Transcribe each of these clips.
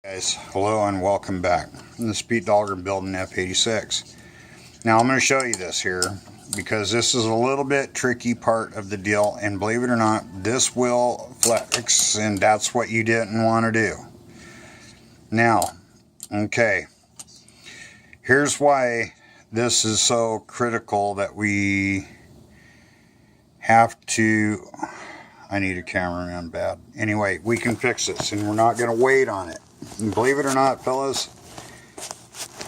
Guys, hello and welcome back. This is Pete Dahlgren building F86. Now I'm going to show you this here because this is a little bit tricky part of the deal, and believe it or not, this will flex, and that's what you didn't want to do. Now, okay, here's why this is so critical that we have to... I need a cameraman bad. Anyway, we can fix this, and we're not going to wait on it. And believe it or not, fellas,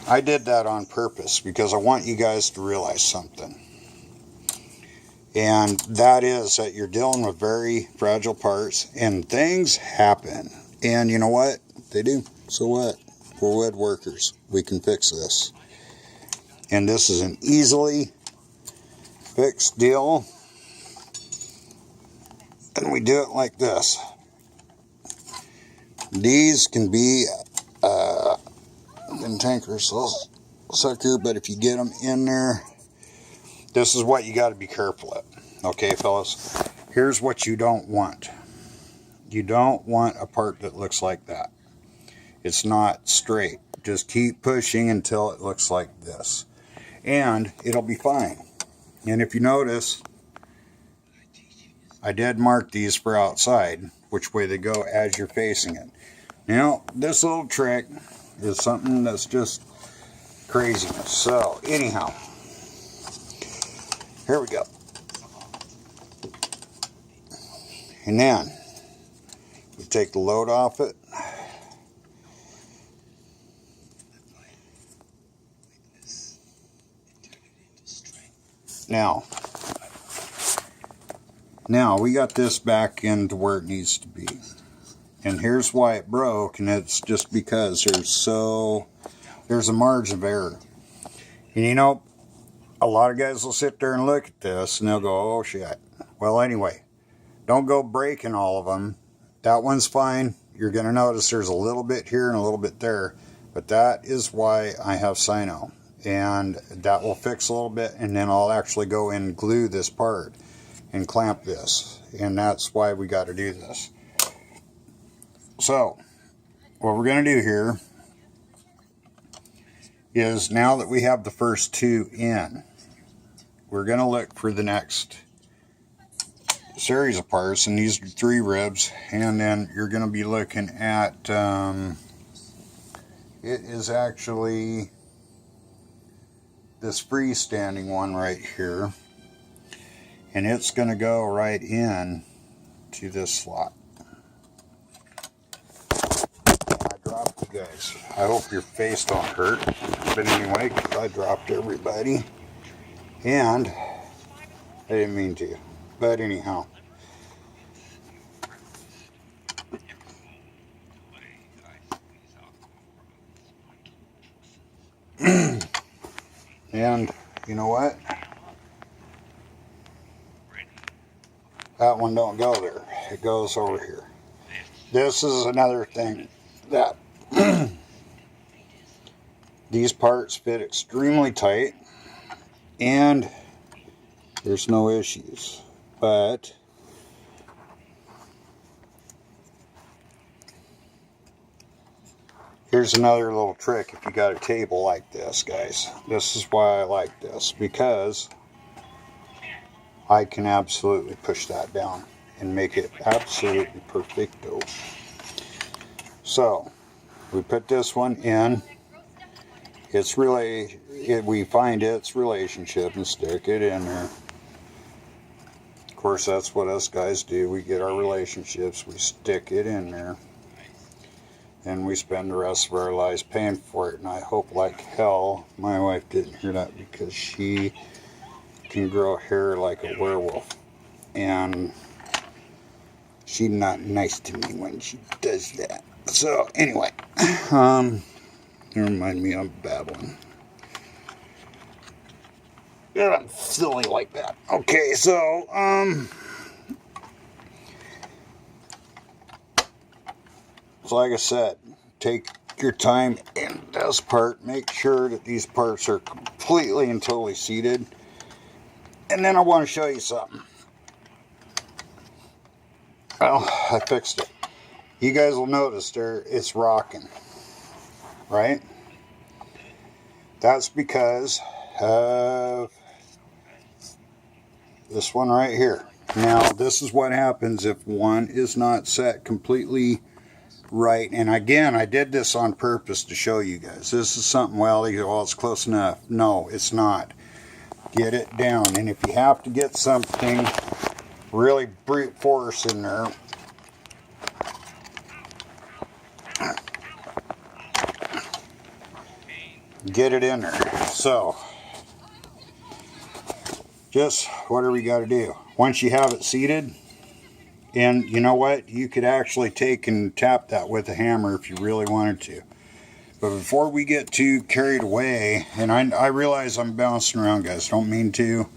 I did that on purpose because I want you guys to realize something. And that is that you're dealing with very fragile parts, and things happen. And you know what? They do. So what? We're woodworkers. We can fix this. And this is an easily fixed deal. And we do it like this. These can be tankers, sucker, but if you get them in there, this is what you got to be careful of. Okay, fellas? Here's what you don't want. You don't want a part that looks like that. It's not straight. Just keep pushing until it looks like this. And it'll be fine. And if you notice, I did mark these for outside, which way they go as you're facing it. Now, this little trick is something that's just craziness. So, anyhow, here we go. And then, we take the load off it. Now we got this back into where it needs to be. And here's why it broke, and it's just because there's a margin of error. And you know, a lot of guys will sit there and look at this and they'll go, oh shit. Well, anyway, don't go breaking all of them. That one's fine. You're going to notice there's a little bit here and a little bit there, but that is why I have Sino. And that will fix a little bit, and then I'll actually go and glue this part and clamp this. And that's why we got to do this. So, what we're going to do here is, now that we have the first two in, we're going to look for the next series of parts, and these are 3 ribs, and then you're going to be looking at, it is actually this freestanding one right here, and it's going to go right in to this slot. Guys, I hope your face don't hurt, but anyway, because I dropped everybody, and I didn't mean to, but anyhow. And you know what? That one don't go there. It goes over here. This is another thing that these parts fit extremely tight, and there's no issues. But here's another little trick if you got a table like this, guys. This is why I like this, because I can absolutely push that down and make it absolutely perfecto. So we put this one in. It's really, we find its relationship and stick it in there. Of course, that's what us guys do. We get our relationships, we stick it in there, and we spend the rest of our lives paying for it. And I hope like hell my wife didn't hear that, because she can grow hair like a werewolf, and she's not nice to me when she does that. So anyway, you remind me I'm a bad one. Yeah, I'm silly like that. Okay, so like I said, take your time in this part. Make sure that these parts are completely and totally seated. And then I want to show you something. Well, I fixed it. you guys will notice there it's rocking, right? That's because of this one right here. Now, this is what happens if one is not set completely right. And again, I did this on purpose to show you guys. This is something, well, you go, well, it's close enough. No, it's not. Get it down. And if you have to get something really brute force in there, get it in there. So, just whatever you got to do. Once you have it seated, and you know what, you could actually take and tap that with a hammer if you really wanted to. But before we get too carried away, and I realize I'm bouncing around, guys, don't mean to.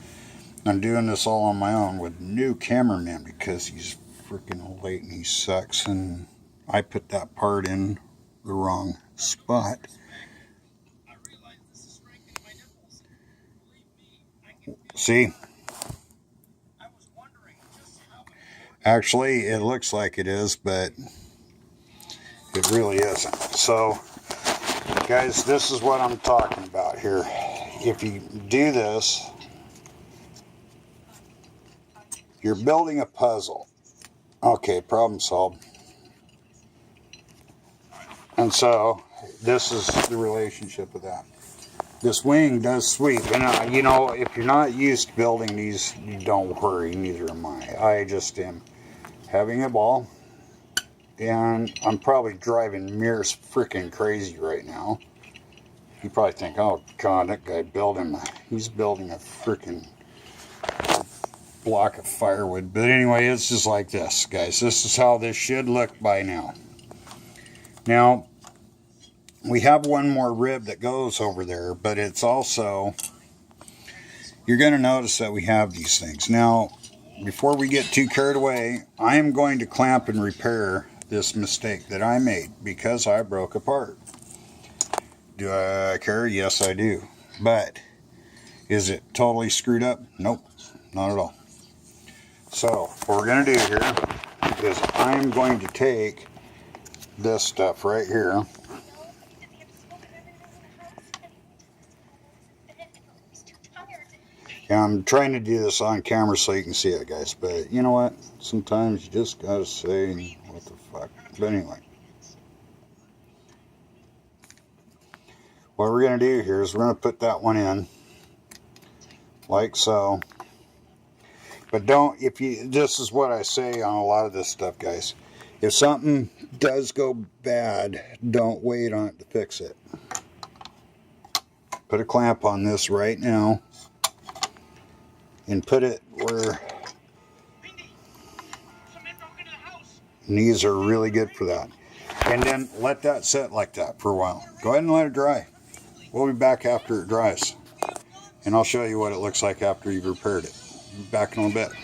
I'm doing this all on my own with new cameraman because he's freaking late and he sucks, and I put that part in the wrong spot. See? Actually, it looks like it is, but it really isn't. So, guys, this is what I'm talking about here. If you do this, you're building a puzzle. Okay, problem solved. And so, this is the relationship with that. This wing does sweep, and you know, if you're not used to building these, don't worry, neither am I. I just am having a ball, and I'm probably driving Mears freaking crazy right now. You probably think, oh God, that guy he's building a freaking block of firewood. But anyway, it's just like this, guys. This is how this should look by now. Now, we have one more rib that goes over there, but it's also, you're going to notice that we have these things. Now, before we get too carried away, I am going to clamp and repair this mistake that I made because I broke a part. Do I care? Yes, I do. But is it totally screwed up? Nope, not at all. So, what we're going to do here is I am going to take this stuff right here. I'm trying to do this on camera so you can see it, guys, but you know what? Sometimes you just gotta say, what the fuck? But anyway. What we're gonna do here is we're gonna put that one in, like so. But this is what I say on a lot of this stuff, guys. If something does go bad, don't wait on it to fix it. Put a clamp on this right now. And put it where knees are really good for that. And then let that set like that for a while. Go ahead and let it dry. We'll be back after it dries. And I'll show you what it looks like after you've repaired it. Back in a little bit.